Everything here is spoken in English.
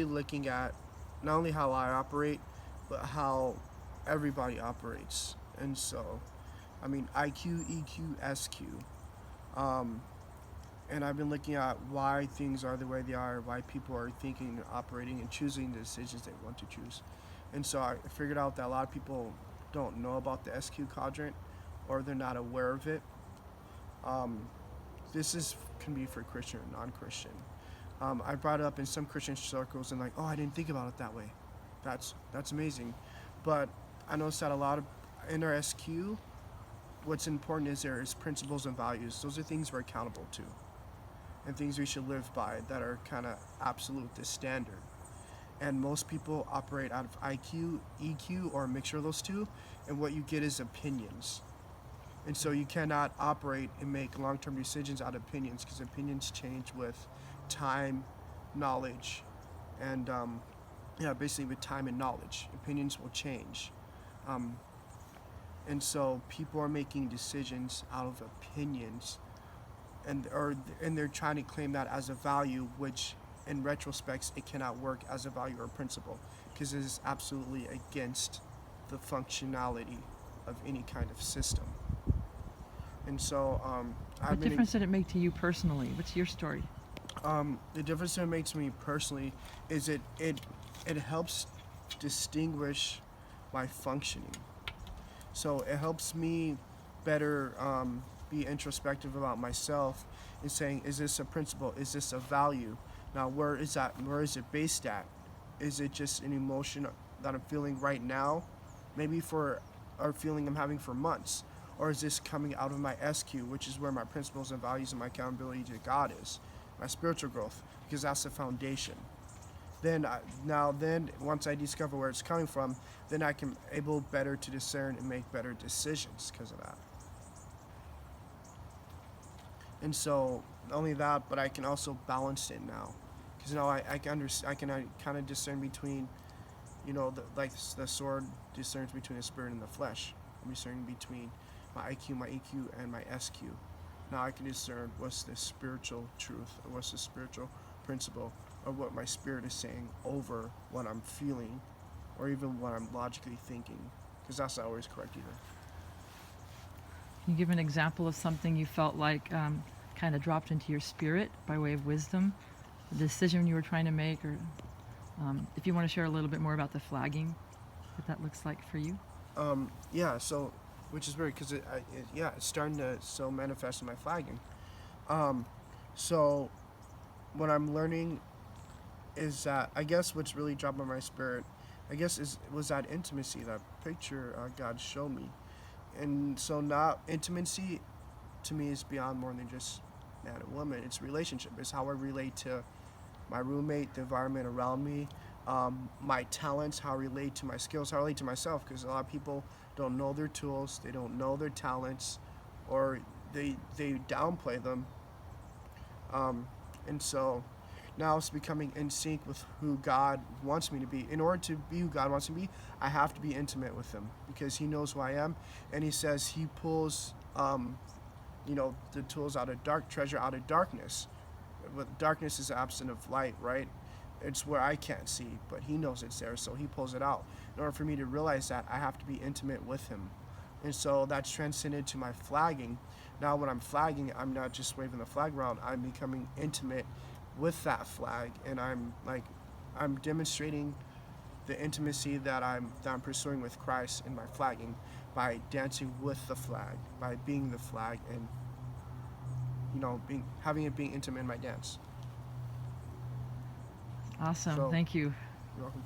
looking at not only how I operate, but how everybody operates. And so, I mean, IQ, EQ, SQ. Um, and I've been looking at why things are the way they are, why people are thinking and operating and choosing the decisions they want to choose. And so I figured out that a lot of people don't know about the SQ quadrant, or they're not aware of it. Um, this is can be for Christian or non-Christian. I brought it up in some Christian circles and like, oh, I didn't think about it that way. That's amazing, but I noticed that a lot of in our SQ, what's important is there is principles and values. Those are things we're accountable to, and things we should live by that are kind of absolute, the standard. And most people operate out of IQ, EQ, or a mixture of those two, and what you get is opinions. And so you cannot operate and make long-term decisions out of opinions, because opinions change with time, knowledge, and basically with time and knowledge, opinions will change. Um, and so people are making decisions out of opinions, and they're trying to claim that as a value, which in retrospect it cannot work as a value or principle, because it is absolutely against the functionality of any kind of system. And so What difference did it make to you personally? What's your story? The difference it makes me personally is it helps distinguish my functioning. So it helps me better be introspective about myself and saying, is this a principle? Is this a value? Now, where is that? Where is it based at? Is it just an emotion that I'm feeling right now, maybe for a feeling I'm having for months? Or is this coming out of my SQ, which is where my principles and values and my accountability to God is, my spiritual growth, because that's the foundation. Then once I discover where it's coming from, then I can able better to discern and make better decisions because of that. And so not only that, but I can also balance it now, because now I can kind of discern between, like the sword discerns between the spirit and the flesh. I'm discerning between my IQ, my EQ, and my SQ. Now I can discern what's the spiritual truth, or what's the spiritual principle, or what my spirit is saying over what I'm feeling, or even what I'm logically thinking, because that's not always correct either. Can you give an example of something you felt like kind of dropped into your spirit by way of wisdom, a decision you were trying to make, or if you want to share a little bit more about the flagging, what that looks like for you? So, which is weird because it's starting to so manifest in my flagging. So, what I'm learning is that I guess what's really dropped in my spirit, was that intimacy, that picture God showed me, and so now intimacy to me is beyond more than just man and woman. It's relationship. It's how I relate to my roommate, the environment around me, my talents, how I relate to my skills, how I relate to myself, because a lot of people don't know their tools, they don't know their talents, or they downplay them. And so now it's becoming in sync with who God wants me to be. In order to be who God wants me to be, I have to be intimate with Him, because He knows who I am, and He says He pulls, the tools out of treasure out of darkness. But darkness is absent of light, right? It's where I can't see, but He knows it's there, so He pulls it out. In order for me to realize that, I have to be intimate with Him. And so that's transcended to my flagging. Now when I'm flagging, I'm not just waving the flag around, I'm becoming intimate with that flag, and I'm demonstrating the intimacy that I'm pursuing with Christ in my flagging by dancing with the flag, by being the flag, and being intimate in my dance. Awesome. So, Thank you. You're welcome.